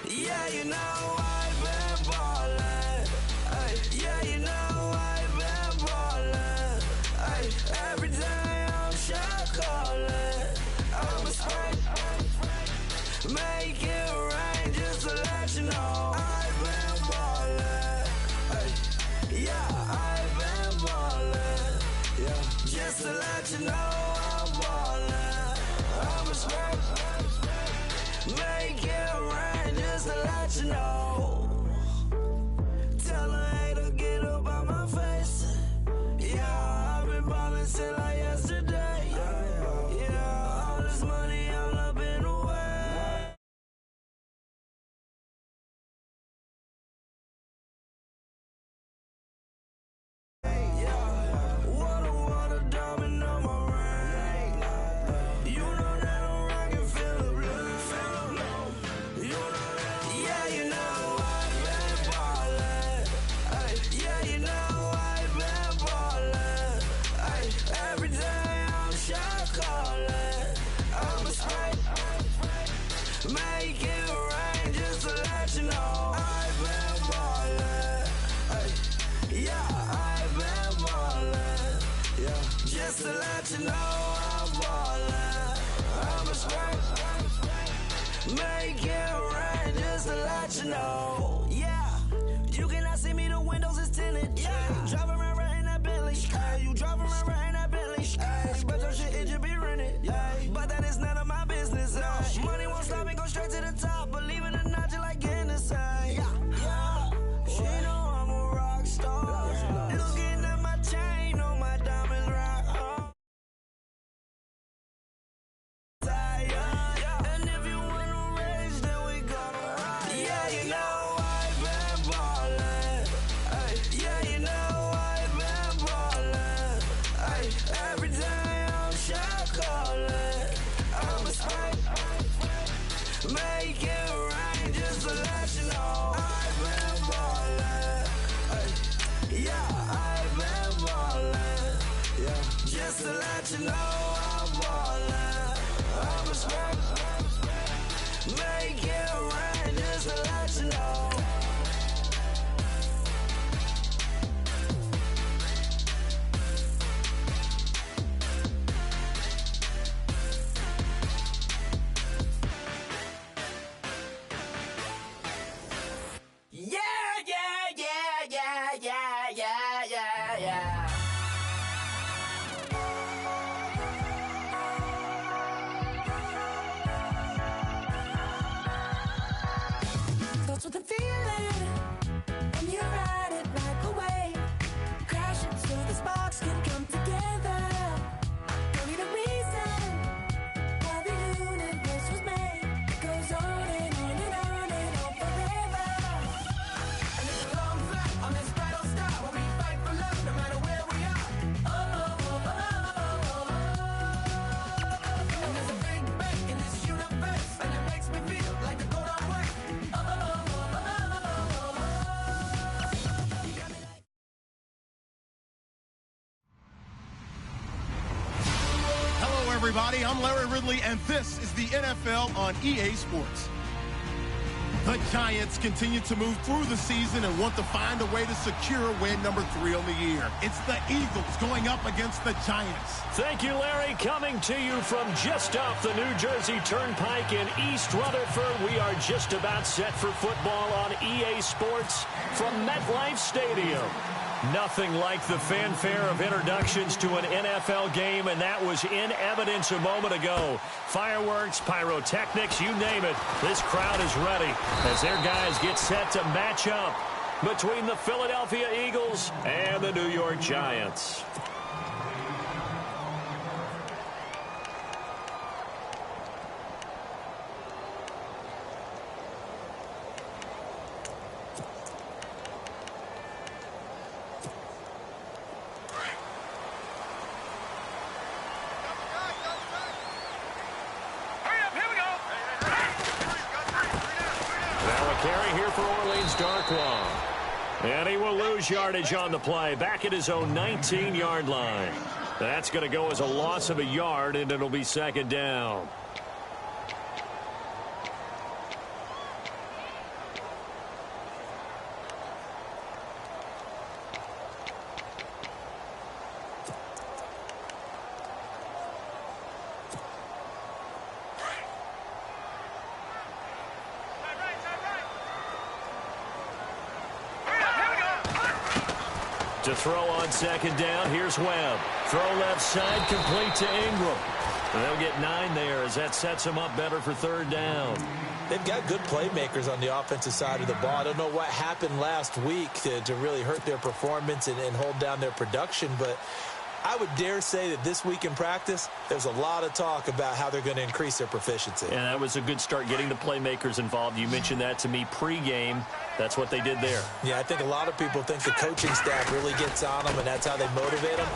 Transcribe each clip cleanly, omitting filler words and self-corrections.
Yeah, you know I've been ballin'. Ay, yeah, you know I've been ballin'. Ay, every day I'm shot callin'. I'm a spray, make it rain just to let you know I've been ballin'. Ay, yeah, I've been ballin'. Yeah, just to let you know I'm ballin'. I'm a spray, make it rain just to let you know. Tell a hater get up out my face. Yeah, I've been ballin' since like yesterday. Yeah, all this money all up in the way. Yeah, water, diamond on my ring. You know that I'm rockin', feel the blue. You know that, yeah, you know I've been ballin'. Ay, yeah, you know I've been ballin'. Ay, every day I'm shot callin'. I'm a spray, make it rain just to let you know I've been ballin'. Ay, yeah, I've been ballin'. Yeah, just to let you know I'm ballin'. I'm a spray, make it rain just to let you know. Yeah, you cannot see me, the windows is tinted. Yeah, driving around right in that Bentley. Ay, you driving around right in that Bentley. Ay, but your shit, it should be rented. Ay, but that is none of my business. Ay, money won't stop me, go straight to the top. Believe it or not, just like getting the same. Yeah, she know I'm a rock star. Looking at my chain, on my diamonds rock hard. And if you wanna race, then we gonna ride. Yeah, you know I've been ballin'. Ay, yeah, you know I've been ballin'. Ay, every day I'm shot callin'. I'm a spray, make it rain just to let you know I've been ballin'. Ay, yeah, I've been ballin'. Yeah, just to let you know I'm ballin'. I'm a spray, make it rain just to let you know. Yeah, yeah, yeah, yeah, yeah, yeah, yeah, yeah. Starts with a feeling, and you ride it right away. Crash it so the sparks can come together. Don't need a reason why the universe was made. It goes on and on and on and on forever. And it's a long flight on this battle star where we fight for love no matter where we are. Oh, oh, oh, oh, oh, oh. And there's a big bang in this universe, and it makes me feel like the go don't work. Oh, oh, oh, oh, oh, oh, oh. You got me like. Hello, everybody. I'm Larry Ridley, and this is the NFL on EA Sports. The Giants continue to move through the season and want to find a way to secure win number 3 on the year. It's the Eagles going up against the Giants. Thank you, Larry. Coming to you from just off the New Jersey Turnpike in East Rutherford. We are just about set for football on EA Sports from MetLife Stadium. Nothing like the fanfare of introductions to an NFL game, and that was in evidence a moment ago. Fireworks, pyrotechnics, you name it. This crowd is ready as their guys get set to match up between the Philadelphia Eagles and the New York Giants. Carry here for Orleans Darkwa. And he will lose yardage on the play. Back at his own 19-yard line. That's going to go as a loss of a yard, and it'll be second down. To throw on second down, here's Webb. Throw left side, complete to Ingram. And they'll get 9 there as that sets them up better for third down. They've got good playmakers on the offensive side of the ball. I don't know what happened last week to really hurt their performance and hold down their production, but I would dare say that this week in practice, there's a lot of talk about how they're going to increase their proficiency. And that was a good start, getting the playmakers involved. You mentioned that to me pregame. That's what they did there. Yeah, I think a lot of people think the coaching staff really gets on them, and that's how they motivate them.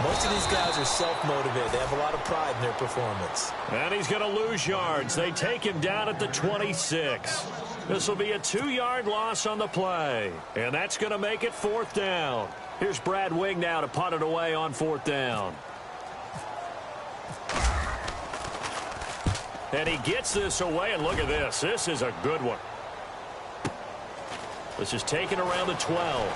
Most of these guys are self-motivated. They have a lot of pride in their performance. And he's going to lose yards. They take him down at the 26. This will be a 2-yard loss on the play. And that's going to make it 4th down. Here's Brad Wing now to punt it away on 4th down. And he gets this away, and look at this. This is a good one. This is taken around the 12.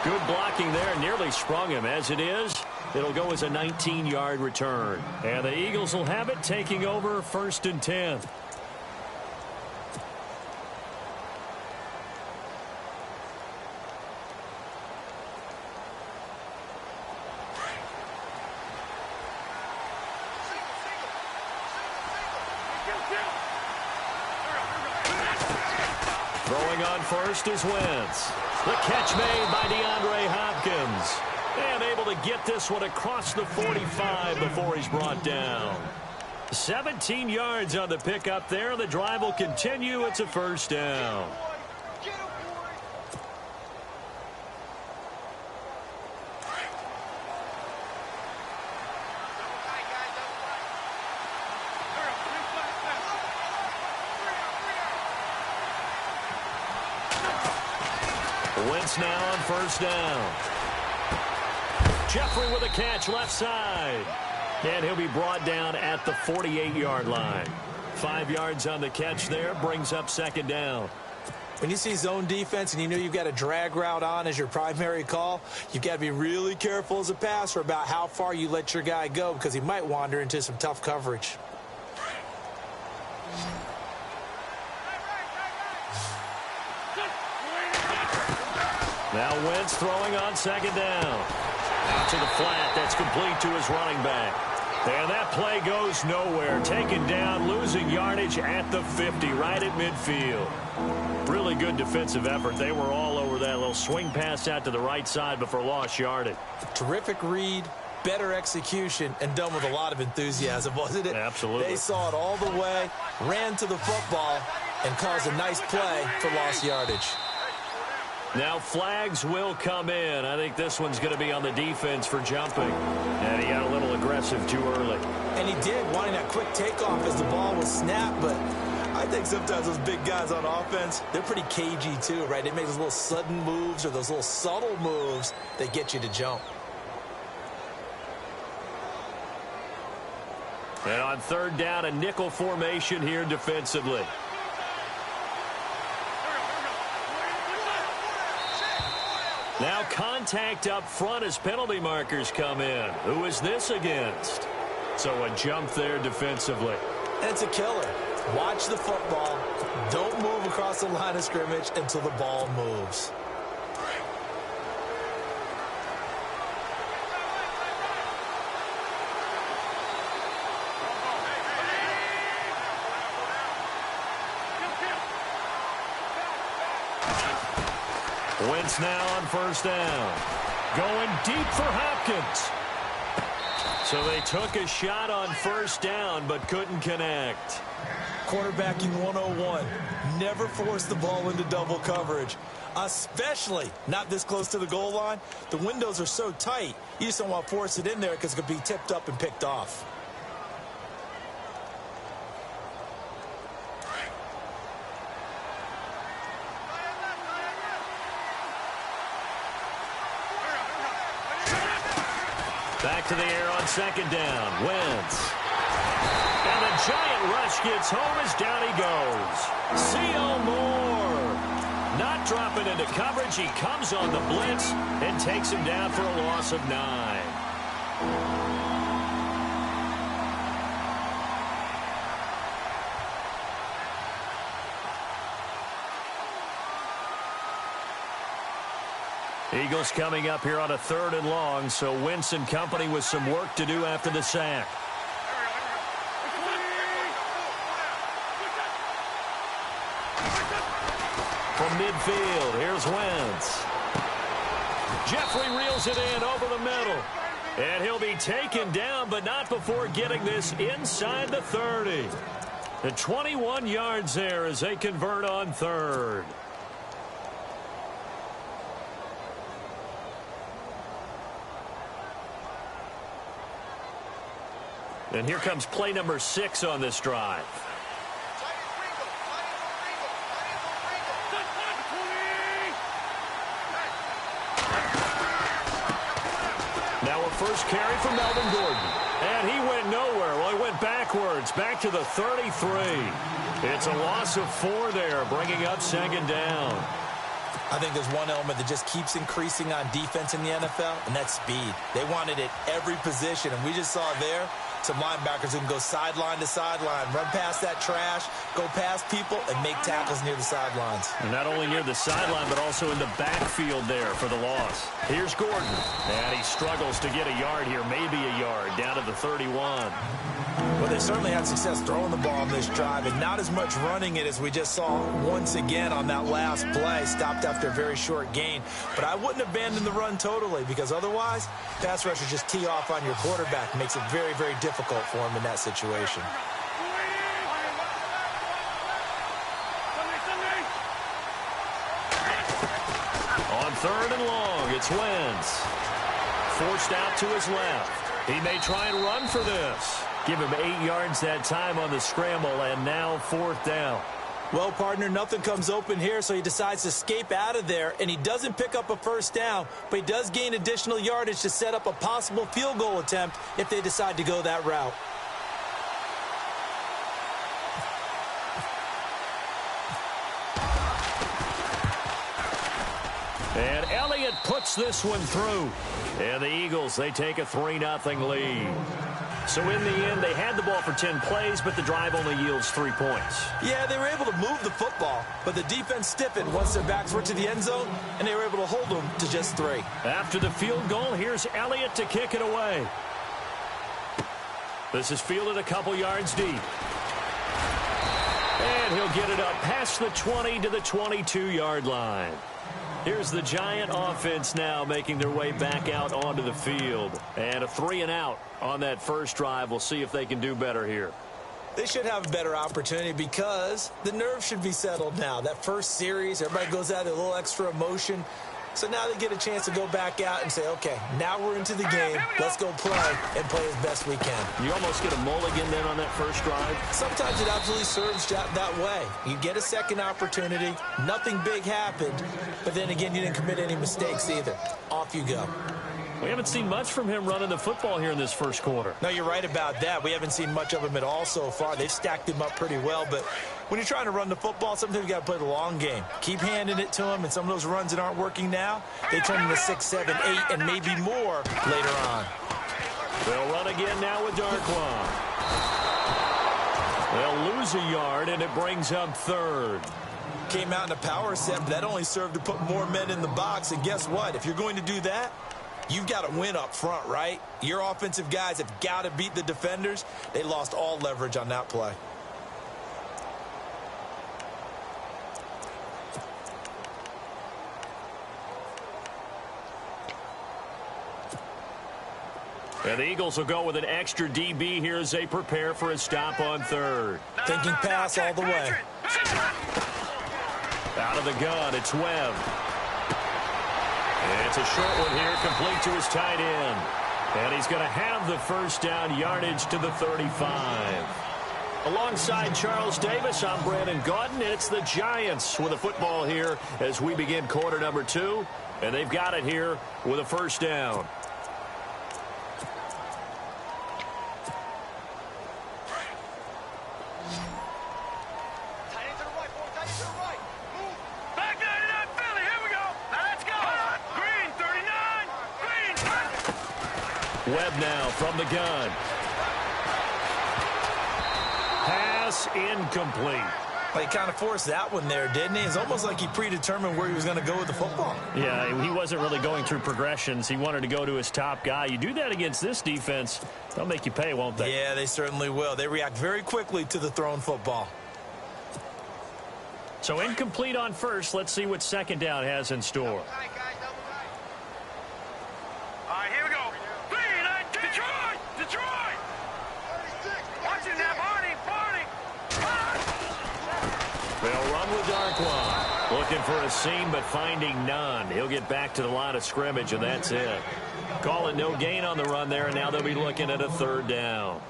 Good blocking there. Nearly sprung him. As it is, it'll go as a 19-yard return. And the Eagles will have it, taking over 1st and 10. Throwing on first is Wentz. The catch made by DeAndre Hopkins. And able to get this one across the 45 before he's brought down. 17 yards on the pickup there. The drive will continue. It's a 1st down. Wentz now on 1st down. Jeffrey with a catch left side. And he'll be brought down at the 48-yard line. 5 yards on the catch there, brings up 2nd down. When you see zone defense and you know you've got a drag route on as your primary call, you've got to be really careful as a passer about how far you let your guy go, because he might wander into some tough coverage. Now Wentz throwing on 2nd down. Out to the flat. That's complete to his running back. And that play goes nowhere. Taken down, losing yardage at the 50, right at midfield. Really good defensive effort. They were all over that little swing pass out to the right side before lost yardage. Terrific read, better execution, and done with a lot of enthusiasm, wasn't it? Absolutely. They saw it all the way, ran to the football, and caused a nice play for lost yardage. Now flags will come in. I think this one's going to be on the defense for jumping. And he got a little aggressive too early. And he did, wanting that quick takeoff as the ball was snapped. But I think sometimes those big guys on offense, they're pretty cagey too, right? They make those little sudden moves or those little subtle moves that get you to jump. And on 3rd down, a nickel formation here defensively. Now contact up front as penalty markers come in. Who is this against? So a jump there defensively. And it's a killer. Watch the football. Don't move across the line of scrimmage until the ball moves. Wentz now on 1st down. Going deep for Hopkins. So they took a shot on 1st down but couldn't connect. Quarterbacking 101. Never force the ball into double coverage, especially not this close to the goal line. The windows are so tight, you just don't want to force it in there because it could be tipped up and picked off. Back to the air on 2nd down. Wentz. And the giant rush gets home as down he goes. C.O. Moore. Not dropping into coverage. He comes on the blitz and takes him down for a loss of 9. Eagles coming up here on a 3rd and long, so Wentz and company with some work to do after the sack. From midfield, here's Wentz. Jeffrey reels it in over the middle. And he'll be taken down, but not before getting this inside the 30. The 21 yards there as they convert on 3rd. And here comes play number 6 on this drive. Now a first carry from Melvin Gordon. And he went nowhere. Well, he went backwards, back to the 33. It's a loss of 4 there, bringing up 2nd down. I think there's one element that just keeps increasing on defense in the NFL, and that's speed. They want it at every position, and we just saw there some linebackers who can go sideline to sideline, run past that trash, go past people, and make tackles near the sidelines. And not only near the sideline, but also in the backfield there for the loss. Here's Gordon. And he struggles to get a yard here, maybe a yard, down to the 31. Well, they certainly had success throwing the ball on this drive, and not as much running it as we just saw once again on that last play. Stopped after a very short gain. But I wouldn't abandon the run totally, because otherwise, pass rushers just tee off on your quarterback. Makes it very, very difficult for him in that situation. On 3rd and long, it's Wentz. Forced out to his left. He may try and run for this. Give him 8 yards that time on the scramble, and now 4th down. Well, partner, nothing comes open here, so he decides to escape out of there, and he doesn't pick up a first down, but he does gain additional yardage to set up a possible field goal attempt if they decide to go that route. And Elliott puts this one through. And the Eagles, they take a 3-0 lead. So in the end, they had the ball for 10 plays, but the drive only yields 3 points. Yeah, they were able to move the football, but the defense stiffened once their backs were to the end zone, and they were able to hold them to just 3. After the field goal, here's Elliott to kick it away. This is fielded a couple yards deep. And he'll get it up past the 20 to the 22-yard line. Here's the Giant offense now making their way back out onto the field. And a 3-and-out on that first drive. We'll see if they can do better here. They should have a better opportunity because the nerves should be settled now. That first series, everybody goes out with a little extra emotion. So now they get a chance to go back out and say, okay, now we're into the game. Let's go play and play as best we can. You almost get a mulligan then on that first drive? Sometimes it absolutely serves that way. You get a second opportunity. Nothing big happened. But then again, you didn't commit any mistakes either. Off you go. We haven't seen much from him running the football here in this first quarter. No, you're right about that. We haven't seen much of him at all so far. They've stacked him up pretty well, but when you're trying to run the football, sometimes you got to play the long game. Keep handing it to him, and some of those runs that aren't working now, they turn into 6, 7, 8, and maybe more later on. They'll run again now with Darquan. They'll lose a yard, and it brings up 3rd. Came out in a power set, but that only served to put more men in the box, and guess what? If you're going to do that, you've got to win up front, right? Your offensive guys have got to beat the defenders. They lost all leverage on that play. And the Eagles will go with an extra DB here as they prepare for a stop on 3rd. Thinking pass all the way. Out of the gun, it's Webb. And it's a short one here, complete to his tight end. And he's going to have the first down, yardage to the 35. Alongside Charles Davis, I'm Brandon Gaudin, and it's the Giants with a football here as we begin quarter number 2. And they've got it here with a first down. Webb now from the gun. Pass incomplete. Well, he kind of forced that one there, didn't he? It's almost like he predetermined where he was going to go with the football. Yeah, he wasn't really going through progressions. He wanted to go to his top guy. You do that against this defense, they'll make you pay, won't they? Yeah, they certainly will. They react very quickly to the thrown football. So incomplete on first. Let's see what second down has in store. All right, here we go. Detroit! Detroit! Watching that, Barney! They'll run with Darkwa. Looking for a seam, but finding none. He'll get back to the line of scrimmage, and that's it. Call it no gain on the run there, and now they'll be looking at a third down.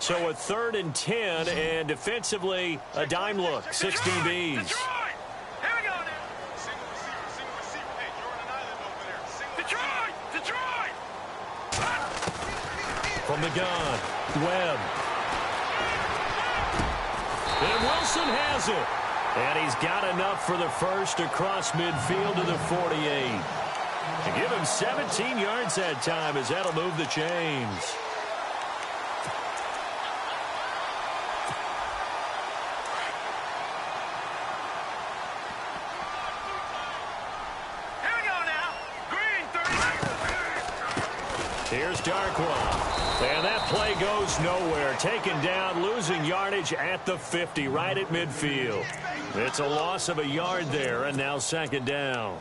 So a 3rd and 10, and defensively, a dime look. 16 Bs. From the gun, Webb. And Wilson has it. And he's got enough for the first across midfield to the 48. To give him 17 yards that time, as that'll move the chains. Here's Darkwa. And that play goes nowhere. Taken down, losing yardage at the 50, right at midfield. It's a loss of a yard there, and now second down.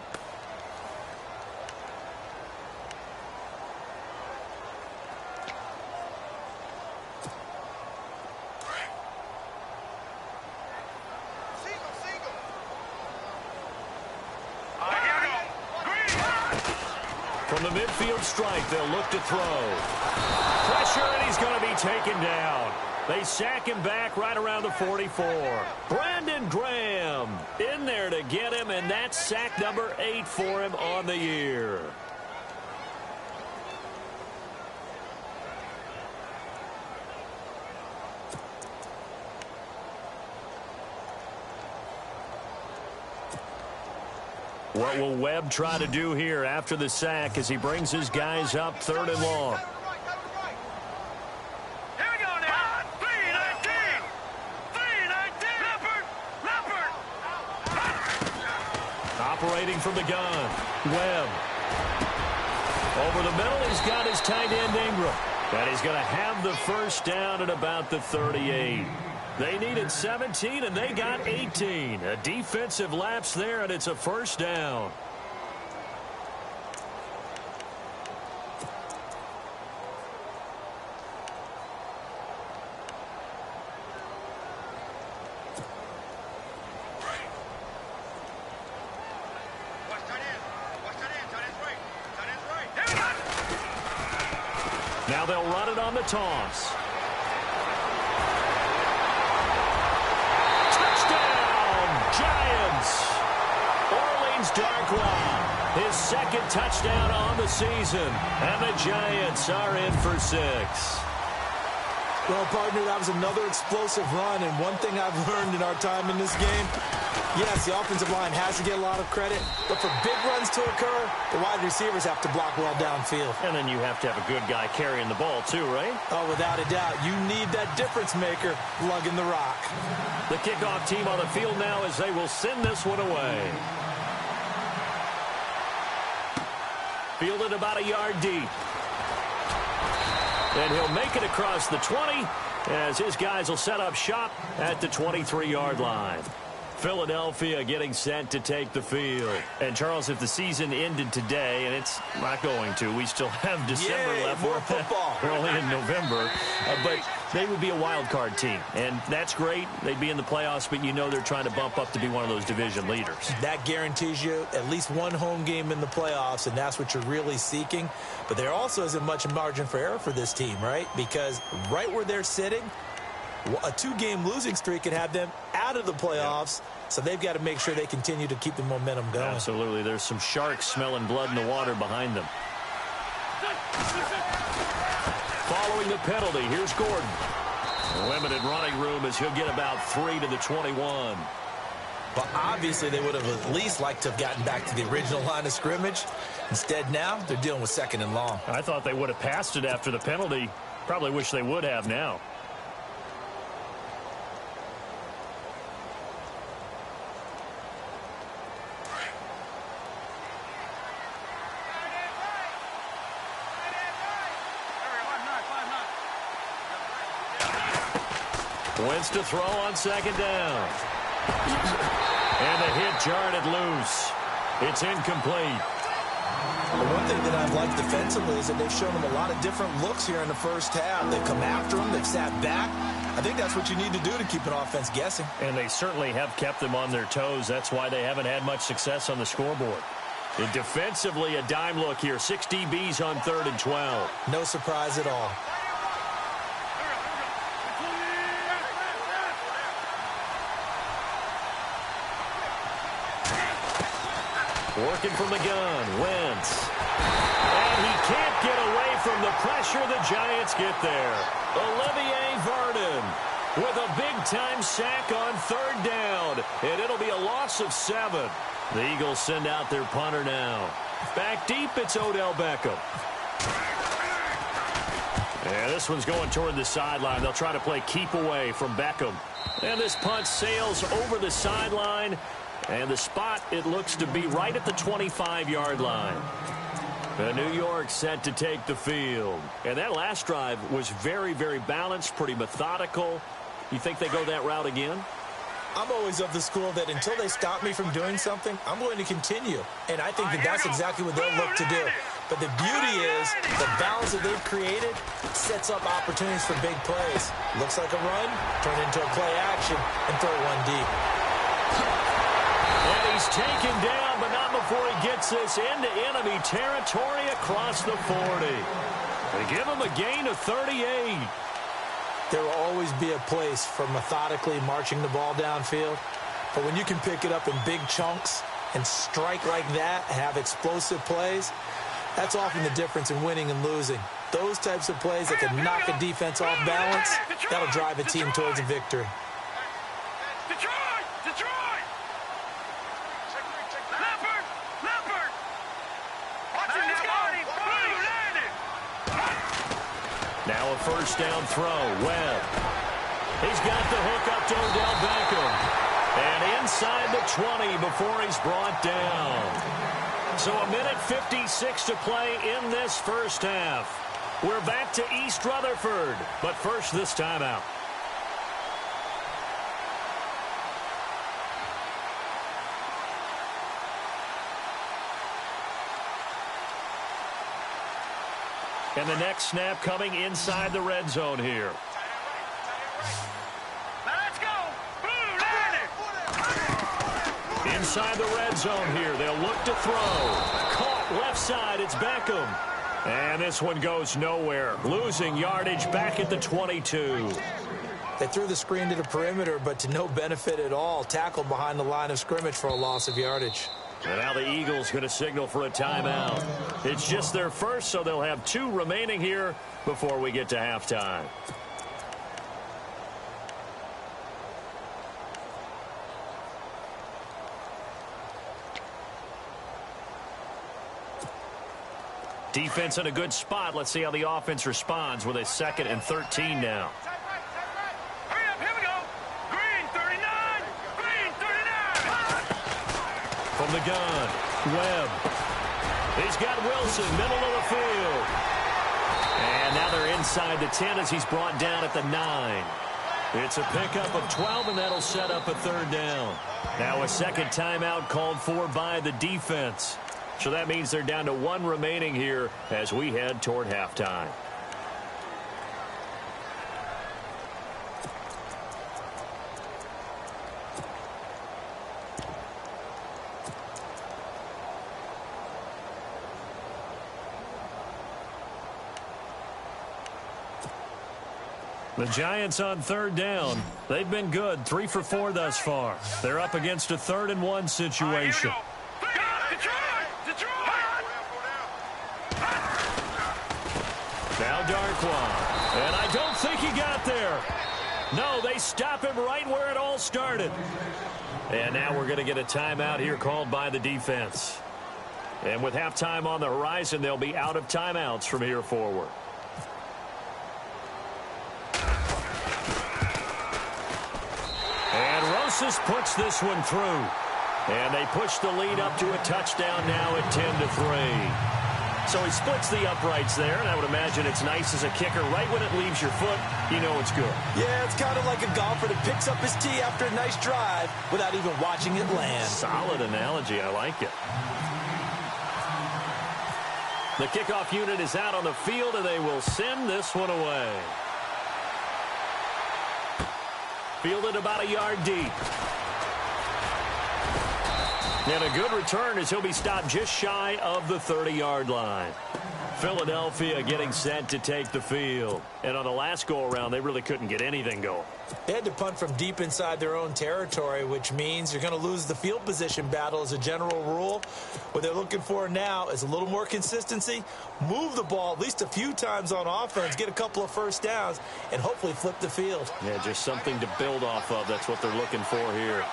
From the midfield strike, they'll look to throw. Pressure, and he's going to be taken down. They sack him back right around the 44. Brandon Graham in there to get him, and that's sack number 8 for him on the year. What will Webb try to do here after the sack as he brings his guys up 3rd and long? Here we go now. 3-19. 3-19. Leopard. Operating from the gun. Webb. Over the middle, he's got his tight end Ingram. And he's going to have the first down at about the 38. They needed 17, and they got 18. A defensive lapse there, and it's a first down. Now they'll run it on the toss. Giants. Orleans Darkwa, his second touchdown on the season. And the Giants are in for 6. Well, partner, that was another explosive run. And one thing I've learned in our time in this game, yes, the offensive line has to get a lot of credit. But for big runs to occur, the wide receivers have to block well downfield. And then you have to have a good guy carrying the ball, too, right? Oh, without a doubt. You need that difference maker lugging the rock. The kickoff team on the field now as they will send this one away. Fielded about a yard deep. And he'll make it across the 20 as his guys will set up shop at the 23-yard line. Philadelphia getting set to take the field. And, Charles, if the season ended today, and it's not going to, we still have December left. More football. We're only in November. But they would be a wild card team, and that's great. They'd be in the playoffs, but you know they're trying to bump up to be one of those division leaders. That guarantees you at least one home game in the playoffs, and that's what you're really seeking. But there also isn't much margin for error for this team, right? Because right where they're sitting, a 2-game losing streak could have them out of the playoffs. So they've got to make sure they continue to keep the momentum going. Absolutely. There's some sharks smelling blood in the water behind them. Following the penalty, here's Gordon. Limited running room as he'll get about 3 to the 21. But obviously they would have at least liked to have gotten back to the original line of scrimmage. Instead now, they're dealing with 2nd and long. I thought they would have passed it after the penalty. Probably wish they would have now. Wentz to throw on 2nd down. And the hit jarred it loose. It's incomplete. The one thing that I've liked defensively is that they've shown them a lot of different looks here in the first half. They've come after them. They've sat back. I think that's what you need to do to keep an offense guessing. And they certainly have kept them on their toes. That's why they haven't had much success on the scoreboard. And defensively, a dime look here. 6 DBs on 3rd and 12. No surprise at all. Working from the gun, Wentz. And he can't get away from the pressure. The Giants get there. Olivier Vernon with a big-time sack on 3rd down. And it'll be a loss of 7. The Eagles send out their punter now. Back deep, it's Odell Beckham. And this one's going toward the sideline. They'll try to play keep away from Beckham. And this punt sails over the sideline. And the spot, it looks to be right at the 25-yard line. New York set to take the field. And that last drive was very, very balanced, pretty methodical. You think they go that route again? I'm always of the school that until they stop me from doing something, I'm going to continue. And I think that that's exactly what they'll look to do. But the beauty is the balance that they've created sets up opportunities for big plays. Looks like a run, turn into a play action, and throw one deep. And he's taken down, but not before he gets this into enemy territory across the 40. They give him a gain of 38. There will always be a place for methodically marching the ball downfield. But when you can pick it up in big chunks and strike like that, have explosive plays, that's often the difference in winning and losing. Those types of plays that can knock a defense off balance, that'll drive a team towards a victory. Now a first down throw. Webb. He's got the hook up to Odell Beckham. And inside the 20 before he's brought down. So a minute 56 to play in this first half. We're back to East Rutherford. But first, this timeout. And the next snap coming inside the red zone here. Let's go. Inside the red zone here. They'll look to throw. Caught left side. It's Beckham. And this one goes nowhere. Losing yardage back at the 22. They threw the screen to the perimeter, but to no benefit at all. Tackled behind the line of scrimmage for a loss of yardage. And now the Eagles going to signal for a timeout. It's just their first, so they'll have 2 remaining here before we get to halftime. Defense in a good spot. Let's see how the offense responds with a 2nd and 13 now. Hurry up, here we go. Green 39. Green 39. From the gun, Webb. He's got Wilson, middle of the field. And now they're inside the 10 as he's brought down at the 9. It's a pickup of 12, and that'll set up a 3rd down. Now a second timeout called for by the defense. So that means they're down to 1 remaining here as we head toward halftime. The Giants on 3rd down. They've been good, 3 for 4 thus far. They're up against a 3rd and 1 situation. Now Darkwa. And I don't think he got there. No, they stop him right where it all started. And now we're going to get a timeout here called by the defense. And with halftime on the horizon, they'll be out of timeouts from here forward. And Rosas puts this one through. And they push the lead up to a touchdown now at 10-3. So he splits the uprights there, and I would imagine it's nice as a kicker. Right when it leaves your foot, you know it's good. Yeah, it's kind of like a golfer that picks up his tee after a nice drive without even watching it land. Solid analogy. I like it. The kickoff unit is out on the field, and they will send this one away. Fielded about a yard deep. And a good return as he'll be stopped just shy of the 30-yard line. Philadelphia getting set to take the field. And on the last go-around, they really couldn't get anything going. They had to punt from deep inside their own territory, which means you're going to lose the field position battle as a general rule. What they're looking for now is a little more consistency, move the ball at least a few times on offense, get a couple of first downs, and hopefully flip the field. Yeah, just something to build off of. That's what they're looking for here.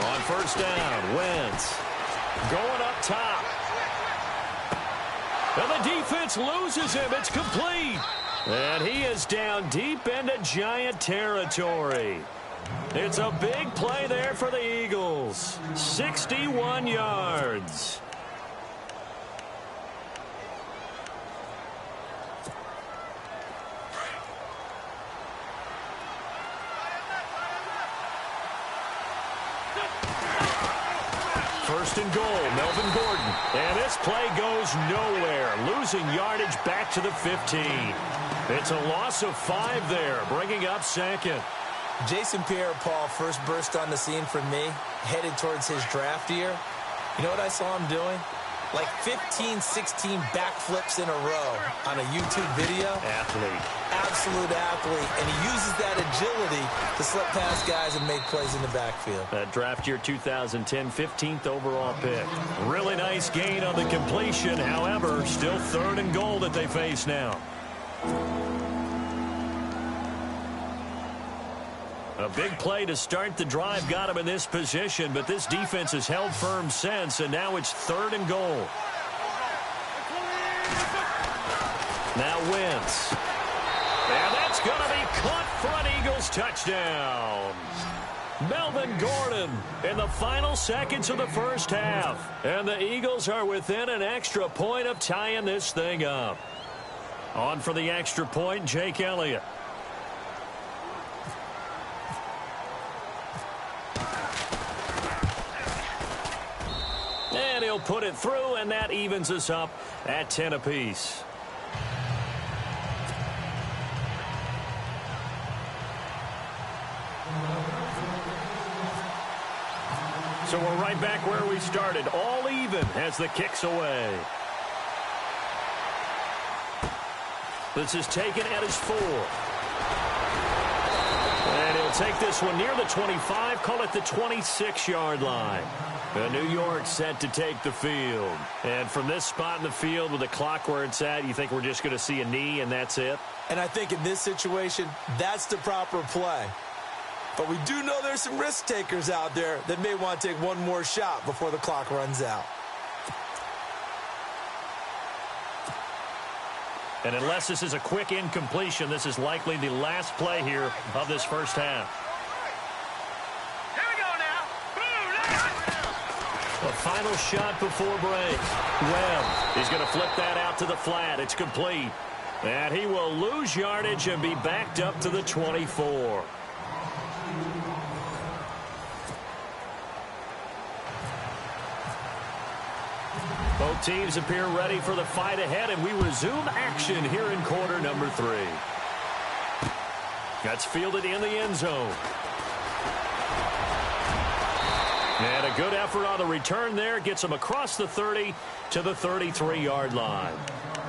On first down, Wentz going up top. And the defense loses him. It's complete. And he is down deep into Giant territory. It's a big play there for the Eagles. 61 yards. First and goal, Melvin Gordon. And this play goes nowhere. Losing yardage back to the 15. It's a loss of 5 there, bringing up second. Jason Pierre-Paul first burst on the scene for me, headed towards his draft year. You know what I saw him doing? Like 15, 16 backflips in a row on a YouTube video. Athlete. Absolute athlete. And he uses that agility to slip past guys and make plays in the backfield. That draft year 2010, 15th overall pick. Really nice gain on the completion. However, still third and goal that they face now. A big play to start the drive got him in this position, but this defense has held firm since, and now it's third and goal. Now Wentz. And that's going to be caught for an Eagles touchdown. Melvin Gordon in the final seconds of the first half. And the Eagles are within an extra point of tying this thing up. On for the extra point, Jake Elliott. And he'll put it through, and that evens us up at 10 apiece. So we're right back where we started, all even as the kick's away. This is taken at his 4. And he'll take this one near the 25, call it the 26-yard line. New York set to take the field. And from this spot in the field with the clock where it's at, you think we're just going to see a knee and that's it? And I think in this situation, that's the proper play. But we do know there's some risk takers out there that may want to take one more shot before the clock runs out. And unless this is a quick incompletion, this is likely the last play here of this first half. Here we go now. A final shot before break. Webb, he's going to flip that out to the flat. It's complete. And he will lose yardage and be backed up to the 24. Both teams appear ready for the fight ahead, and we resume action here in quarter number 3. That's fielded in the end zone. And a good effort on the return there. Gets him across the 30 to the 33-yard line.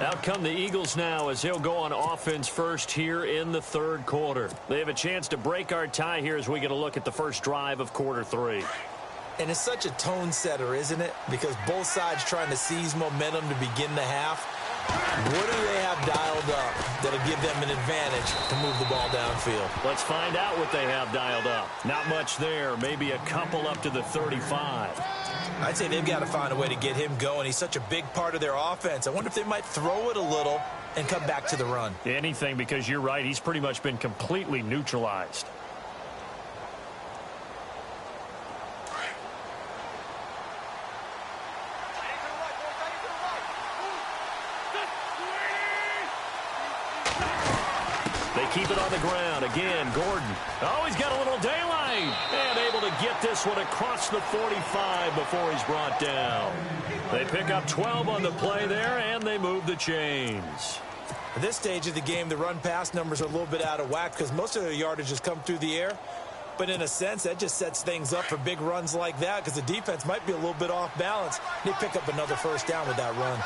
Out come the Eagles now as they'll go on offense first here in the third quarter. They have a chance to break our tie here as we get a look at the first drive of quarter 3. And it's such a tone setter, isn't it? Because both sides trying to seize momentum to begin the half. What do they have dialed up that'll give them an advantage to move the ball downfield? Let's find out what they have dialed up. Not much there. Maybe a couple up to the 35. I'd say they've got to find a way to get him going. He's such a big part of their offense. I wonder if they might throw it a little and come back to the run. Anything, because you're right. He's pretty much been completely neutralized. Keep it on the ground. Again, Gordon. Oh, he's got a little daylight. And able to get this one across the 45 before he's brought down. They pick up 12 on the play there, and they move the chains. At this stage of the game, the run-pass numbers are a little bit out of whack because most of their yardage has come through the air. But in a sense, that just sets things up for big runs like that because the defense might be a little bit off balance. They pick up another first down with that run.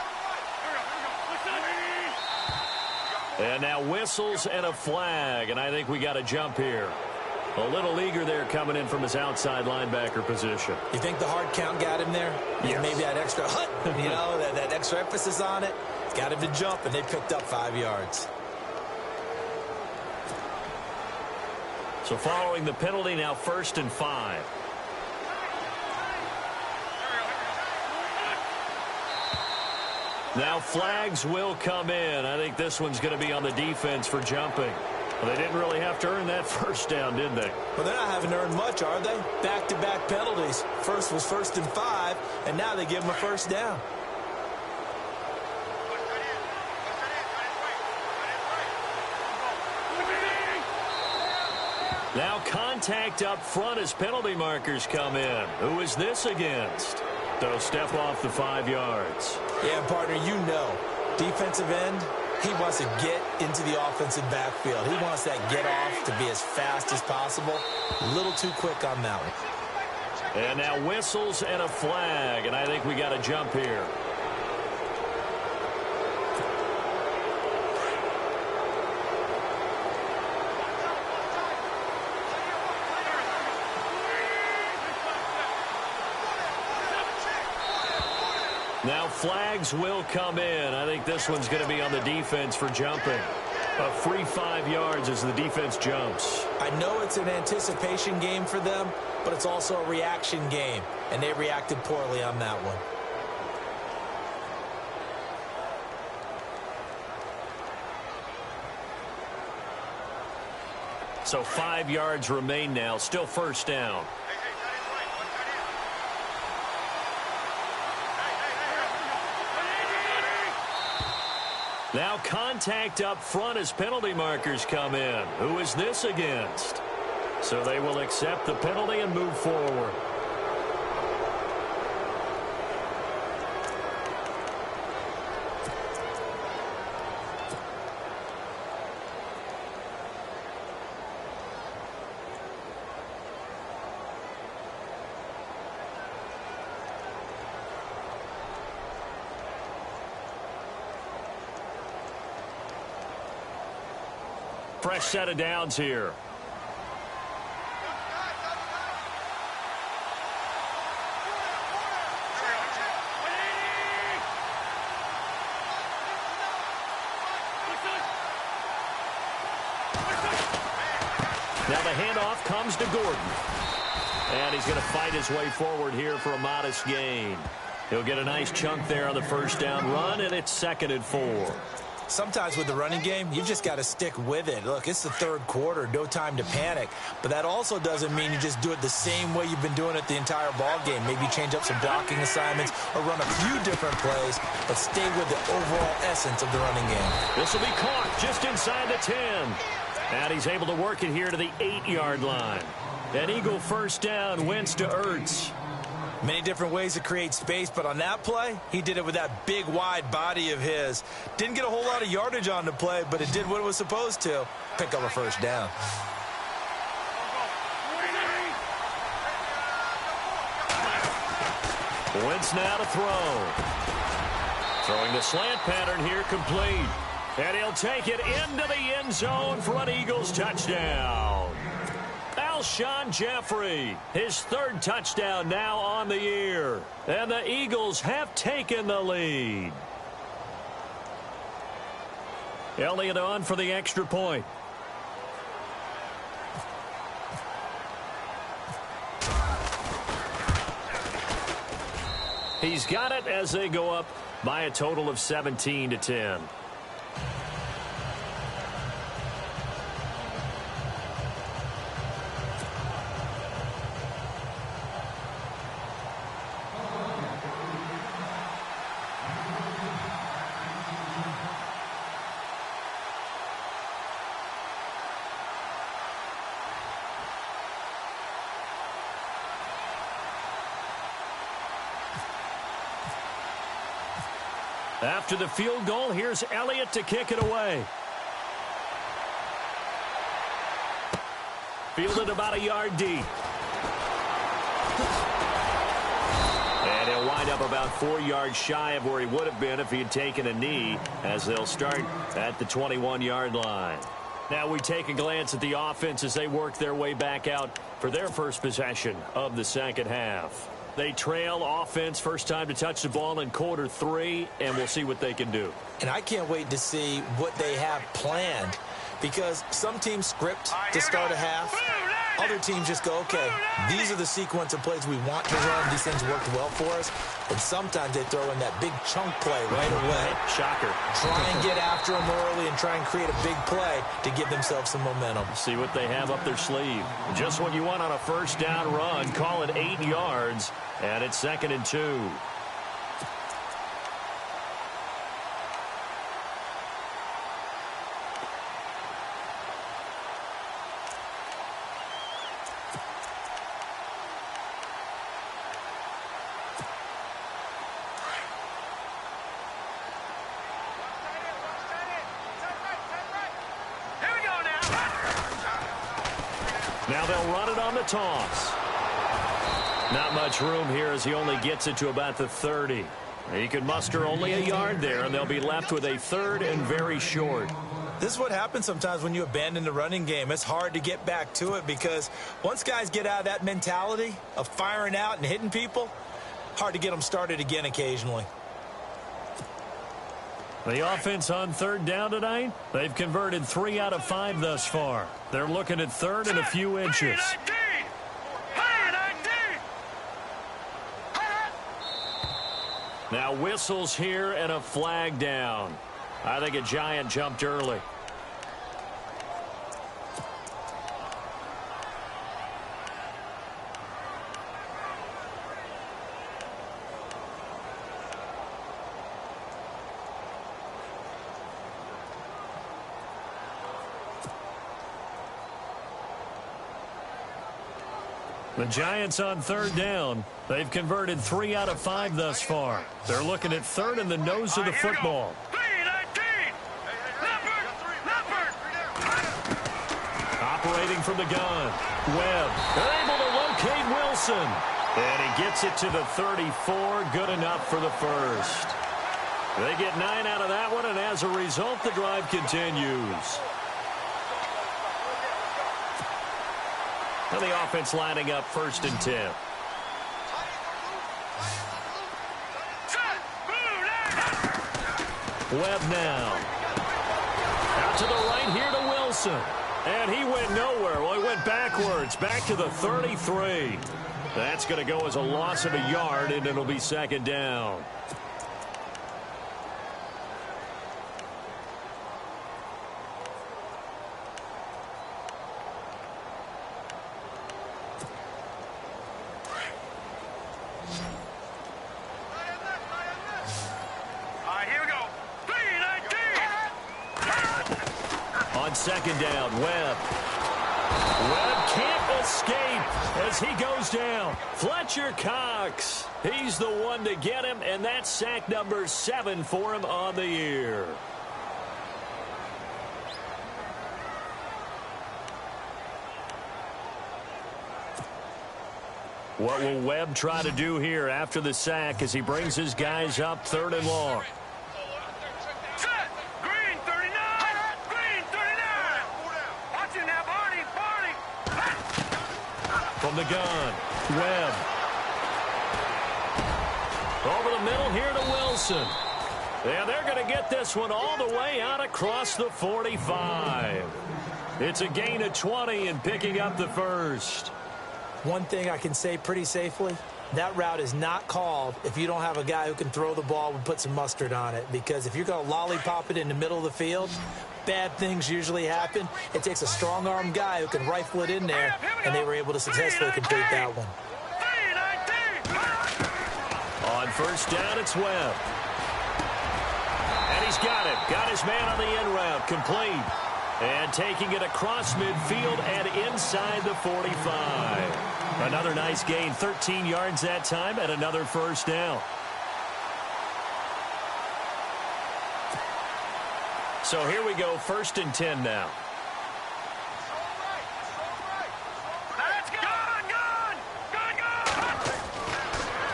And now whistles and a flag, and I think we got a jump here. A little eager there coming in from his outside linebacker position. You think the hard count got him there? Yes. Maybe that extra hut, you know, that extra emphasis on it. Got him to jump, and they picked up 5 yards. So following the penalty, now 1st and 5. Now flags will come in. I think this one's going to be on the defense for jumping. Well, they didn't really have to earn that first down, did they? Well, they're not having to earn much, are they? Back-to-back penalties. First was 1st and 5, and now they give them a first down. Now contact up front as penalty markers come in. Who is this against? They'll step off the 5 yards. Yeah, partner, you know, defensive end, he wants to get into the offensive backfield. He wants that get off to be as fast as possible. A little too quick on that one. And now whistles and a flag, and I think we got a jump here. Now flags will come in. I think this one's going to be on the defense for jumping. A free 5 yards as the defense jumps. I know it's an anticipation game for them, but it's also a reaction game, and they reacted poorly on that one. So 5 yards remain now. Still first down. Now contact up front as penalty markers come in. Who is this against? So they will accept the penalty and move forward. Fresh set of downs here. Now the handoff comes to Gordon. And he's going to fight his way forward here for a modest gain. He'll get a nice chunk there on the first down run, and it's 2nd and 4. Sometimes with the running game, you've just got to stick with it. Look, it's the 3rd quarter, no time to panic. But that also doesn't mean you just do it the same way you've been doing it the entire ball game. Maybe change up some blocking assignments or run a few different plays, but stay with the overall essence of the running game. This will be caught just inside the 10. And he's able to work it here to the 8-yard line. An Eagle first down, Wentz to Ertz. Many different ways to create space, but on that play, he did it with that big, wide body of his. Didn't get a whole lot of yardage on the play, but it did what it was supposed to. Pick up a first down. Wentz now to throw. Throwing the slant pattern here, complete. And he'll take it into the end zone for an Eagles touchdown. Alshon Jeffrey, his third touchdown now on the year. And the Eagles have taken the lead. Elliott on for the extra point. He's got it as they go up by a total of 17-10. After the field goal, here's Elliott to kick it away. Fielded about a yard deep. And he'll wind up about 4 yards shy of where he would have been if he had taken a knee, as they'll start at the 21-yard line. Now we take a glance at the offense as they work their way back out for their first possession of the second half. They trail offense, first time to touch the ball in quarter 3, and we'll see what they can do. And I can't wait to see what they have planned, because some teams script to start a half. Other teams just go, okay, these are the sequence of plays we want to run. These things worked well for us. And sometimes they throw in that big chunk play right away. Shocker. Try and get after them early and try and create a big play to give themselves some momentum. See what they have up their sleeve. Just what you want on a first down run. Call it 8 yards, and it's 2nd and 2. Now they'll run it on the toss. Not much room here as he only gets it to about the 30. He can muster only a yard there, and they'll be left with a 3rd and very short. This is what happens sometimes when you abandon the running game. It's hard to get back to it because once guys get out of that mentality of firing out and hitting people, hard to get them started again occasionally. The offense on 3rd down tonight, they've converted 3 out of 5 thus far. They're looking at 3rd and a few inches. Now whistles here and a flag down. I think a Giant jumped early. The Giants on 3rd down. They've converted 3 out of 5 thus far. They're looking at 3rd and the nose of the football. Operating from the gun. Webb. They're able to locate Wilson. And he gets it to the 34. Good enough for the first. They get 9 out of that one, and as a result, the drive continues. And the offense lining up 1st and 10. Webb now. Out to the right here to Wilson. And he went nowhere. Well, he went backwards. Back to the 33. That's going to go as a loss of a yard, and it'll be 2nd down. On 2nd down, Webb. Webb can't escape as he goes down. Fletcher Cox. He's the one to get him, and that's sack number 7 for him on the year. What will Webb try to do here after the sack as he brings his guys up 3rd and long? From the gun, Webb. Over the middle here to Wilson. And they're going to get this one all the way out across the 45. It's a gain of 20 and picking up the first. One thing I can say pretty safely, that route is not called if you don't have a guy who can throw the ball and put some mustard on it. Because if you're going to lollipop it in the middle of the field, bad things usually happen. It takes a strong-arm guy who can rifle it in there, and they were able to successfully complete that one. On first down, it's Webb. And he's got it. Got his man on the in route. Complete. And taking it across midfield and inside the 45. Another nice gain. 13 yards that time and another first down. So here we go. 1st and 10 now.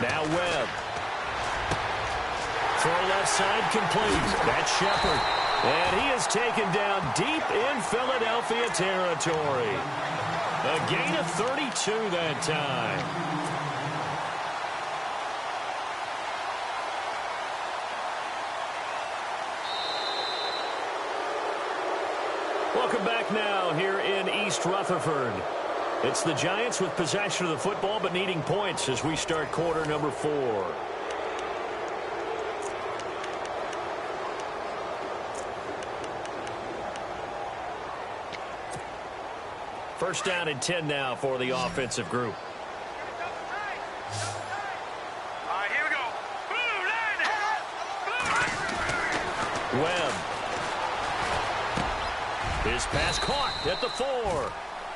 Now Webb. Throw left side complete. That's Shepard. And he is taken down deep in Philadelphia territory. A gain of 32 that time. Welcome back now here in East Rutherford. It's the Giants with possession of the football but needing points as we start quarter number 4. First down and 10 now for the offensive group. All right, here we go. Webb. His pass caught at the 4.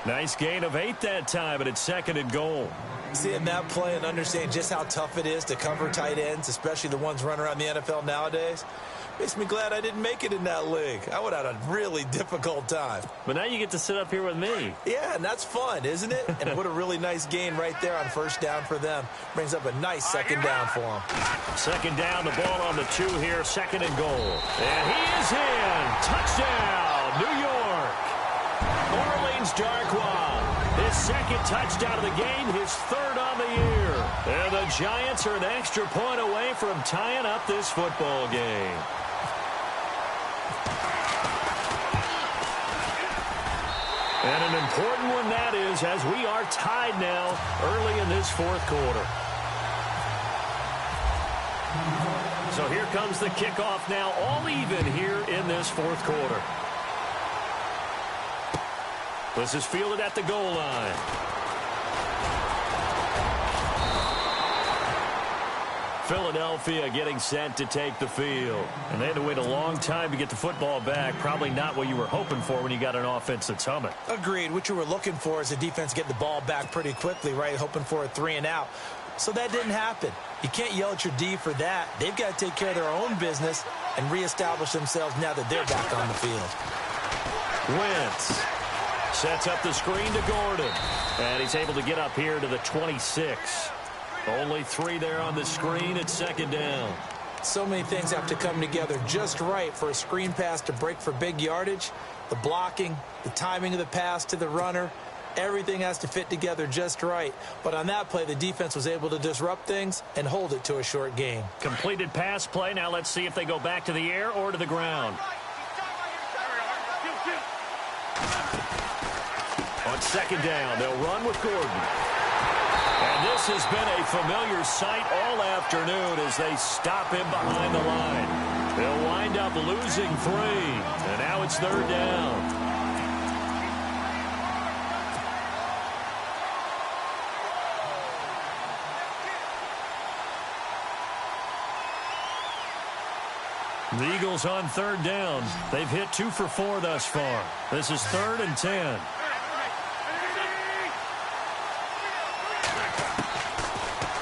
Nice gain of 8 that time, and it's 2nd and goal. Seeing that play and understanding just how tough it is to cover tight ends, especially the ones running around the NFL nowadays, makes me glad I didn't make it in that league. I would have had a really difficult time. But now you get to sit up here with me. Yeah, and that's fun, isn't it? And what a really nice gain right there on first down for them. Brings up a nice 2nd down for them. 2nd down, the ball on the 2 here, 2nd and goal. And he is in. Touchdown, New York. Orleans Darkwa. His 2nd touchdown of the game, his 3rd on the year. And the Giants are an extra point away from tying up this football game. And an important one that is, as we are tied now early in this 4th quarter. So here comes the kickoff now, all even here in this 4th quarter. This is fielded at the goal line. Philadelphia getting set to take the field. And they had to wait a long time to get the football back. Probably not what you were hoping for when you got an offense that's humming. Agreed. What you were looking for is the defense get the ball back pretty quickly, right? Hoping for a 3 and out. So that didn't happen. You can't yell at your D for that. They've got to take care of their own business and reestablish themselves now that they're back on the field. Wentz sets up the screen to Gordon. And he's able to get up here to the 26. Only 3 there on the screen at 2nd down. So many things have to come together just right for a screen pass to break for big yardage. The blocking, the timing of the pass to the runner, everything has to fit together just right. But on that play, the defense was able to disrupt things and hold it to a short gain. Completed pass play. Now let's see if they go back to the air or to the ground. On 2nd down, they'll run with Gordon. And this has been a familiar sight all afternoon as they stop him behind the line. They'll wind up losing 3, and now it's 3rd down. The Eagles on 3rd down. They've hit 2 for 4 thus far. This is 3rd and 10.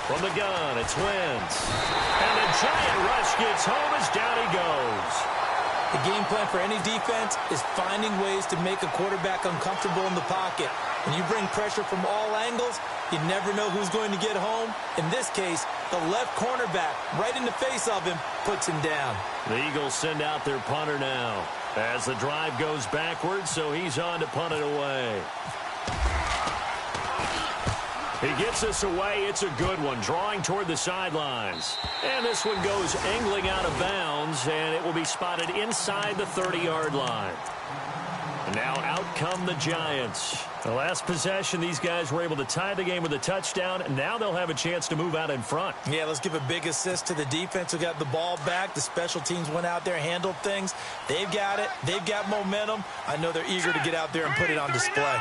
From the gun, it's Wentz. And the giant rush gets home as down he goes. The game plan for any defense is finding ways to make a quarterback uncomfortable in the pocket. When you bring pressure from all angles, you never know who's going to get home. In this case, the left cornerback, right in the face of him, puts him down. The Eagles send out their punter now as the drive goes backwards, so he's on to punt it away. He gets this away. It's a good one, drawing toward the sidelines. And this one goes angling out of bounds, and it will be spotted inside the 30-yard line. And now out come the Giants. The last possession, these guys were able to tie the game with a touchdown, and now they'll have a chance to move out in front. Yeah, let's give a big assist to the defense who got the ball back. The special teams went out there, handled things. They've got it. They've got momentum. I know they're eager to get out there and put it on display.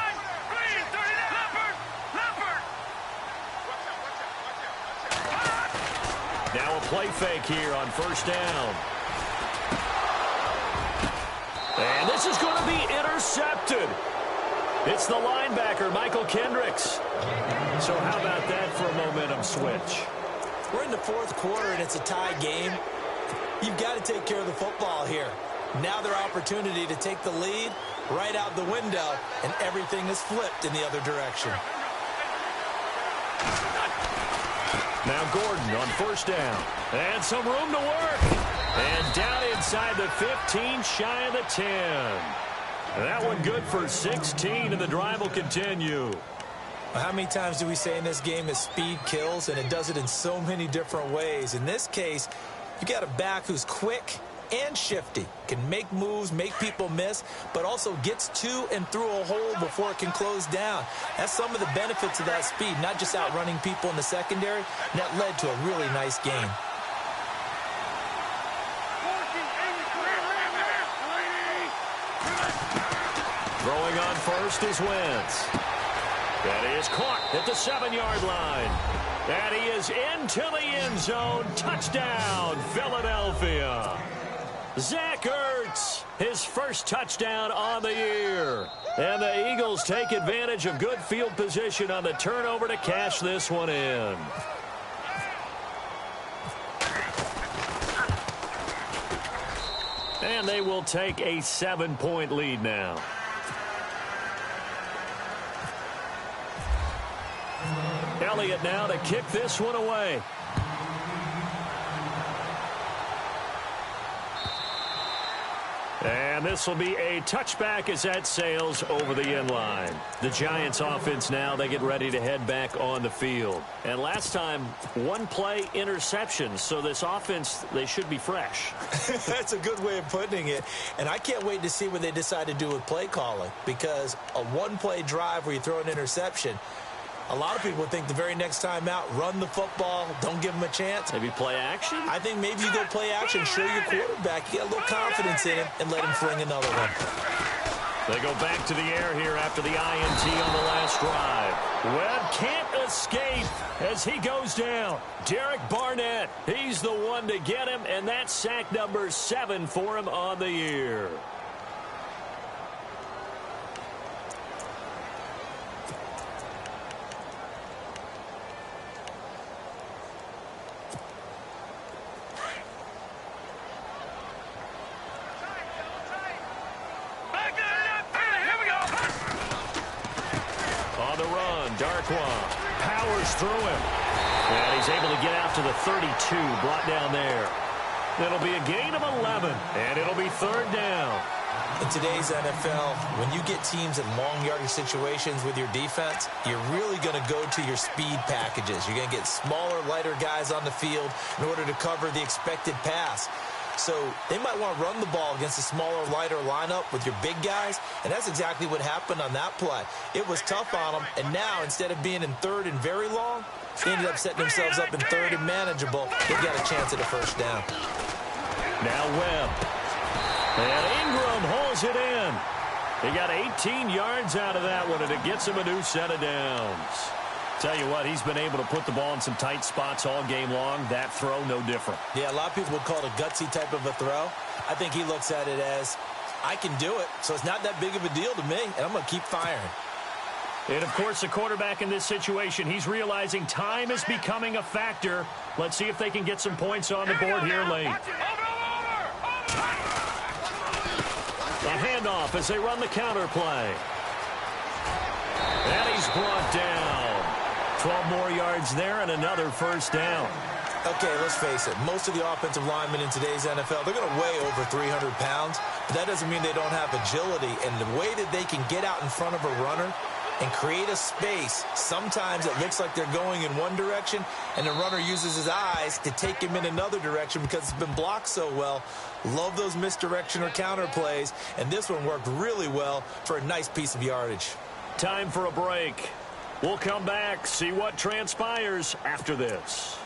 Now a play fake here on first down. And this is going to be intercepted. It's the linebacker, Michael Kendricks. So how about that for a momentum switch? We're in the fourth quarter, and it's a tie game. You've got to take care of the football here. Now their opportunity to take the lead right out the window, and everything is flipped in the other direction. Now Gordon on first down. And some room to work. And down inside the 15, shy of the 10. That one good for 16, and the drive will continue. How many times do we say in this game that speed kills, and it does it in so many different ways? In this case, you got a back who's quick and shifty, can make moves, make people miss, but also gets to and through a hole before it can close down. That's some of the benefits of that speed, not just outrunning people in the secondary, and that led to a really nice game. Throwing on first is Wentz. That is caught at the 7-yard line. And he is into the end zone. Touchdown, Philadelphia. Zach Ertz, his first touchdown on the year. And the Eagles take advantage of good field position on the turnover to cash this one in. And they will take a 7-point lead now. Elliott now to kick this one away. And this will be a touchback as that sails over the end line. The Giants offense now, they get ready to head back on the field. And last time, one play interception. So this offense, they should be fresh. That's a good way of putting it. And I can't wait to see what they decide to do with play calling. Because a one-play drive where you throw an interception, a lot of people think the very next time out, run the football, don't give them a chance. Maybe play action? I think maybe you go play action, show your quarterback, you get a little confidence in him, and let him fling another one. They go back to the air here after the INT on the last drive. Webb can't escape as he goes down. Derek Barnett, he's the one to get him, and that's sack number 7 for him on the year. Powers through him. And he's able to get out to the 32, brought down there. It'll be a gain of 11, and it'll be third down. In today's NFL, when you get teams in long yardage situations with your defense, you're really going to go to your speed packages. You're going to get smaller, lighter guys on the field in order to cover the expected pass. So they might want to run the ball against a smaller, lighter lineup with your big guys, and that's exactly what happened on that play. It was tough on them, and now instead of being in third and very long, they ended up setting themselves up in third and manageable. They've got a chance at a first down. Now Webb. And Ingram holds it in. He got 18 yards out of that one, and it gets him a new set of downs. Tell you what, he's been able to put the ball in some tight spots all game long. That throw, no different. Yeah, a lot of people would call it a gutsy type of a throw. I think he looks at it as, I can do it, so it's not that big of a deal to me, and I'm going to keep firing. And, of course, the quarterback in this situation, he's realizing time is becoming a factor. Let's see if they can get some points on the board here late. A handoff as they run the counter play. And he's brought down. 12 more yards there and another first down. Okay, let's face it. Most of the offensive linemen in today's NFL, they're going to weigh over 300 pounds. But that doesn't mean they don't have agility. And the way that they can get out in front of a runner and create a space. Sometimes it looks like they're going in one direction, and the runner uses his eyes to take him in another direction because it's been blocked so well. Love those misdirection or counter plays, and this one worked really well for a nice piece of yardage. Time for a break. We'll come back, see what transpires after this.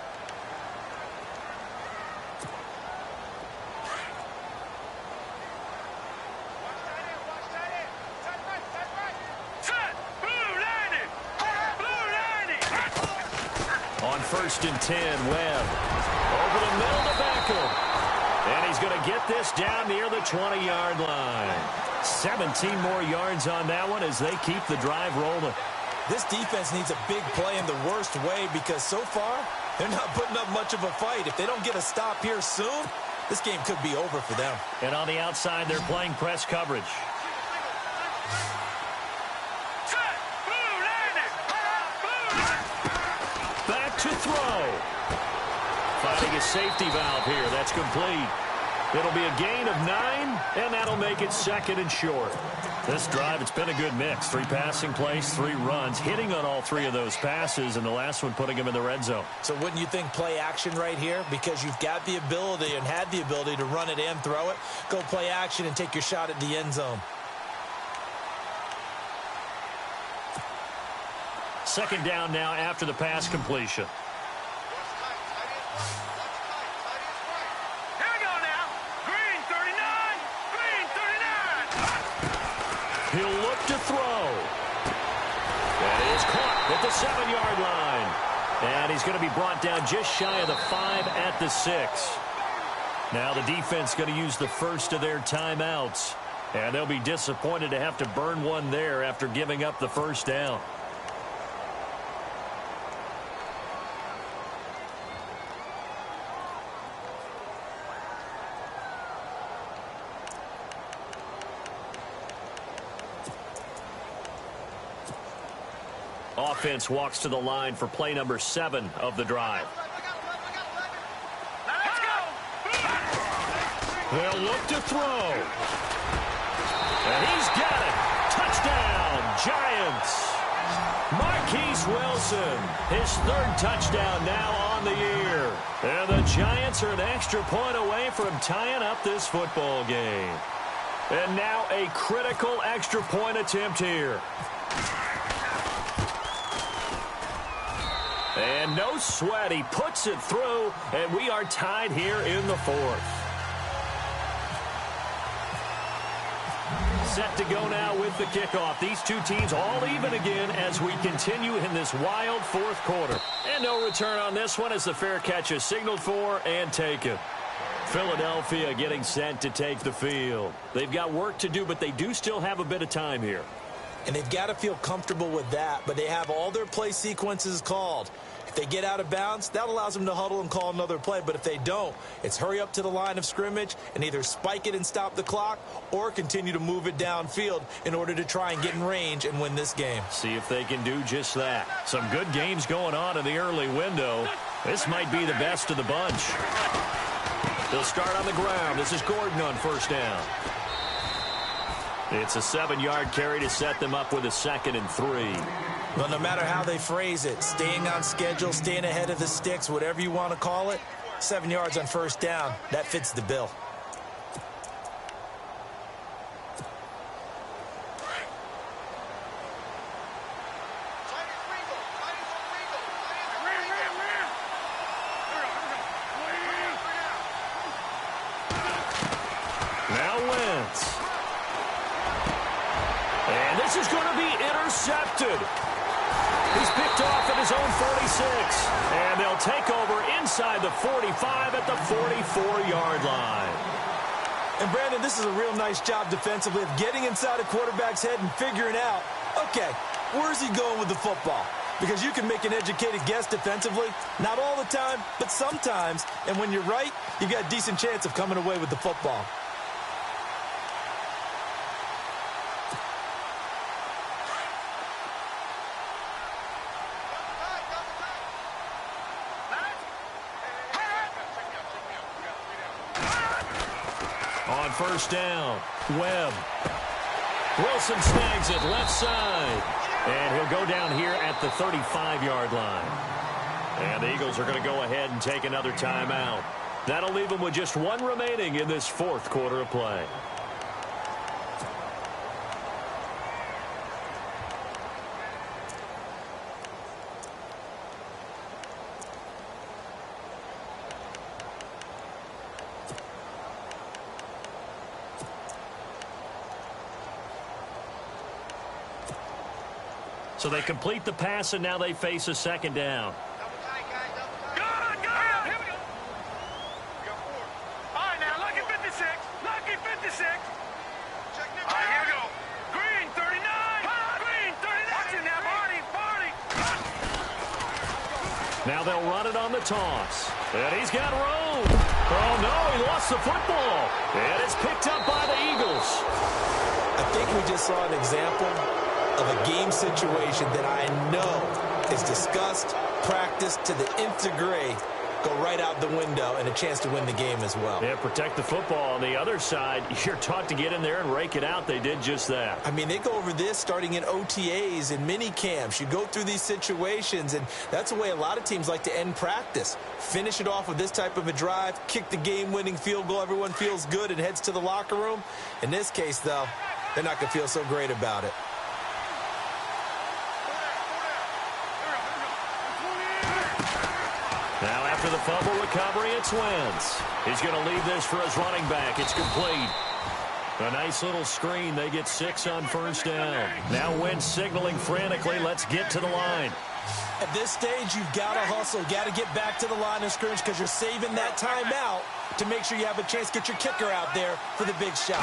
On 1st and 10, Webb. Over the middle to Beckham. And he's going to get this down near the 20-yard line. 17 more yards on that one as they keep the drive rolling. This defense needs a big play in the worst way because so far, they're not putting up much of a fight. If they don't get a stop here soon, this game could be over for them. And on the outside, they're playing press coverage. Back to throw. Finding a safety valve here. That's complete. It'll be a gain of 9, and that'll make it 2nd and short. This drive, it's been a good mix. 3 passing plays, 3 runs, hitting on all 3 of those passes, and the last one putting him in the red zone. So wouldn't you think play action right here? Because you've got the ability and had the ability to run it and throw it. Go play action and take your shot at the end zone. 2nd down now after the pass completion. He'll look to throw. That is caught at the 7-yard line. And he's going to be brought down just shy of the 5 at the 6. Now the defense going to use the first of their timeouts. And they'll be disappointed to have to burn one there after giving up the first down. Offense walks to the line for play number 7 of the drive. They'll look to throw. And he's got it. Touchdown, Giants. Marquise Wilson, his 3rd touchdown now on the year. And the Giants are an extra point away from tying up this football game. And now a critical extra point attempt here. And no sweat, he puts it through, and we are tied here in the 4th. Set to go now with the kickoff. These two teams all even again as we continue in this wild 4th quarter. And no return on this one as the fair catch is signaled for and taken. Philadelphia getting set to take the field. They've got work to do, but they do still have a bit of time here. And they've got to feel comfortable with that, but they have all their play sequences called. If they get out of bounds, that allows them to huddle and call another play. But if they don't, it's hurry up to the line of scrimmage and either spike it and stop the clock or continue to move it downfield in order to try and get in range and win this game. See if they can do just that. Some good games going on in the early window. This might be the best of the bunch. They'll start on the ground. This is Gordon on 1st down. It's a 7-yard carry to set them up with a 2nd and 3. Well, no matter how they phrase it, staying on schedule, staying ahead of the sticks, whatever you want to call it, 7 yards on 1st down, that fits the bill. Now Wentz. And this is going to be intercepted. He's picked off at his own 46. And they'll take over inside the 45 at the 44-yard line. And, Brandon, this is a real nice job defensively of getting inside a quarterback's head and figuring out, okay, where's he going with the football? Because you can make an educated guess defensively. Not all the time, but sometimes. And when you're right, you've got a decent chance of coming away with the football. On 1st down, Webb. Wilson snags it left side. And he'll go down here at the 35-yard line. And the Eagles are going to go ahead and take another timeout. That'll leave them with just one remaining in this fourth quarter of play. So they complete the pass, and now they face a second down. Now they'll run it on the toss. And he's got room. Oh, no, he lost the football. And it's picked up by the Eagles. I think we just saw an example of a game situation that I know is discussed, practiced to the nth degree, go right out the window, and a chance to win the game as well. Yeah, protect the football. On the other side, you're taught to get in there and rake it out. They did just that. I mean, they go over this starting in OTAs and mini camps. You go through these situations, and that's the way a lot of teams like to end practice. Finish it off with this type of a drive, kick the game-winning field goal. Everyone feels good and heads to the locker room. In this case, though, they're not going to feel so great about it. Now after the fumble recovery, it's Wentz. He's going to leave this for his running back. It's complete. A nice little screen. They get 6 on first down. Now Wentz signaling frantically, let's get to the line. At this stage, you've got to hustle, got to get back to the line of scrimmage because you're saving that timeout to make sure you have a chance to get your kicker out there for the big shot.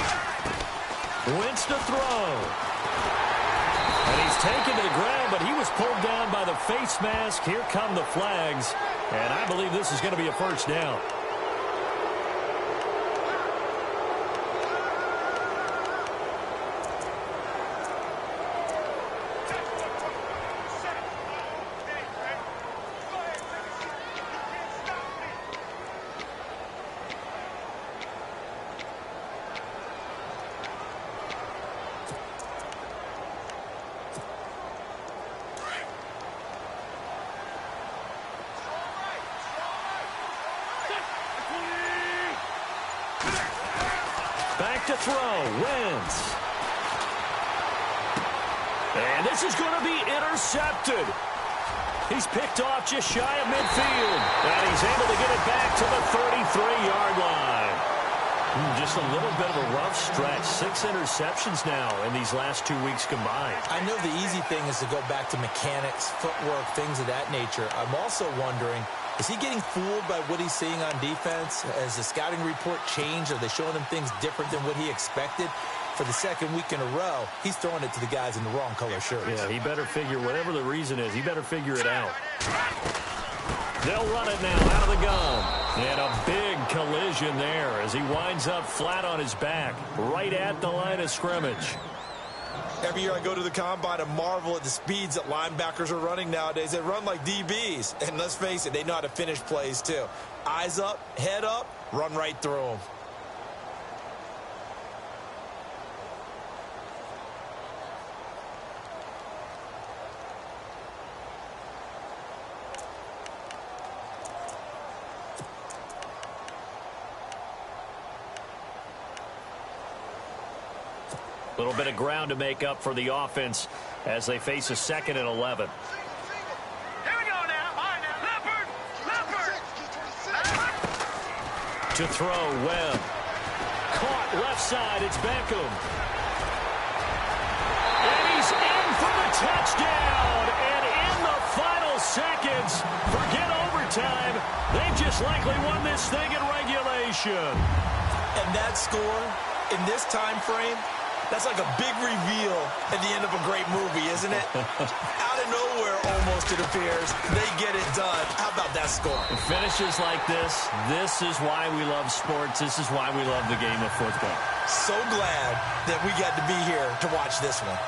Wentz to throw. And he's taken to the ground, but he was pulled down by the face mask. Here come the flags. And I believe this is going to be a first down. Back to throw, Wentz. And this is going to be intercepted. He's picked off just shy of midfield. And he's able to get it back to the 33-yard line. Just a little bit of a rough stretch. 6 interceptions now in these last 2 weeks combined. I know the easy thing is to go back to mechanics, footwork, things of that nature. I'm also wondering, is he getting fooled by what he's seeing on defense? Has the scouting report changed? Are they showing him things different than what he expected? For the second week in a row, he's throwing it to the guys in the wrong color shirts. Yeah, he better figure, whatever the reason is, he better figure it out. They'll run it now out of the gun. And a big collision there as he winds up flat on his back, right at the line of scrimmage. Every year I go to the combine and marvel at the speeds that linebackers are running nowadays. They run like DBs. And let's face it, they know how to finish plays too. Eyes up, head up, run right through them. A little bit of ground to make up for the offense as they face a 2nd and 11. Here we go now. All right, now. Leopard. To throw, Webb. Caught left side. It's Beckham. And he's in for the touchdown. And in the final seconds, forget overtime. They've just likely won this thing in regulation. And that score in this time frame, that's like a big reveal at the end of a great movie, isn't it? Out of nowhere, almost, it appears. They get it done. How about that score? Finishes like this is why we love sports. This is why we love the game of football. So glad that we got to be here to watch this one.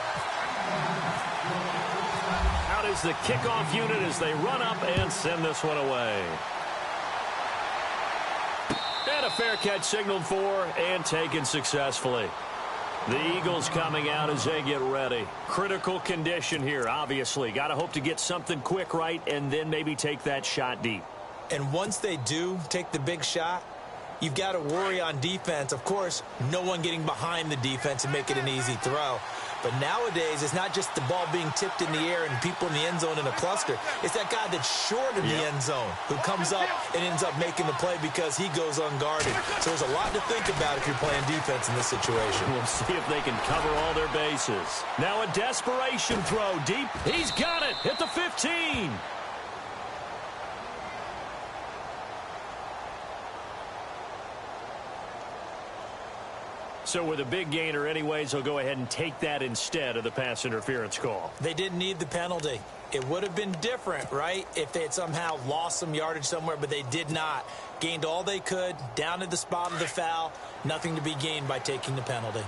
Out is the kickoff unit as they run up and send this one away. And a fair catch signaled for and taken successfully. The Eagles coming out as they get ready. Critical condition here, obviously. Got to hope to get something quick right and then maybe take that shot deep. And once they do take the big shot, you've got to worry on defense. Of course, no one getting behind the defense and make it an easy throw. But nowadays, it's not just the ball being tipped in the air and people in the end zone in a cluster. It's that guy that's short of the end zone who comes up and ends up making the play because he goes unguarded. So there's a lot to think about if you're playing defense in this situation. We'll see if they can cover all their bases. Now a desperation throw deep. He's got it at the 15. So with a big gainer anyways, they'll go ahead and take that instead of the pass interference call. They didn't need the penalty. It would have been different, right, if they had somehow lost some yardage somewhere, but they did not. Gained all they could, down at the spot of the foul. Nothing to be gained by taking the penalty.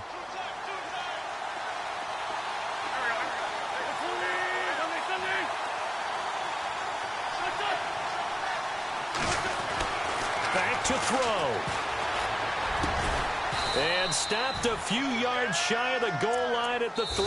Back to throw. And stopped a few yards shy of the goal line at the 3.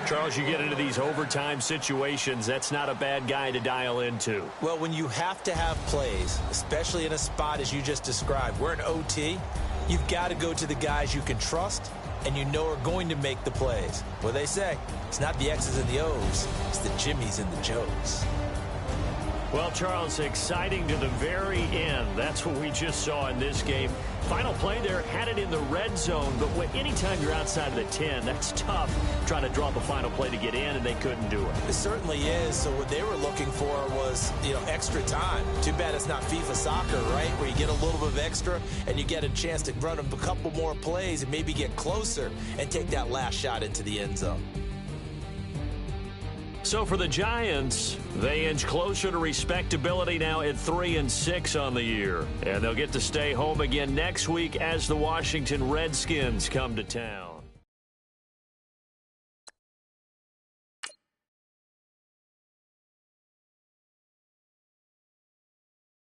Charles, you get into these overtime situations, that's not a bad guy to dial into. Well, when you have to have plays, especially in a spot as you just described, we're in OT, you've got to go to the guys you can trust and you know are going to make the plays. What they say, it's not the X's and the O's, it's the Jimmys and the Joes. Well, Charles, exciting to the very end. That's what we just saw in this game. Final play there, had it in the red zone, but anytime you're outside of the 10, that's tough trying to draw up a final play to get in, and they couldn't do it. It certainly is. So what they were looking for was, extra time. Too bad it's not FIFA soccer, right, where you get a little bit of extra and you get a chance to run a couple more plays and maybe get closer and take that last shot into the end zone. So for the Giants, they inch closer to respectability now at 3-6 on the year. And they'll get to stay home again next week as the Washington Redskins come to town.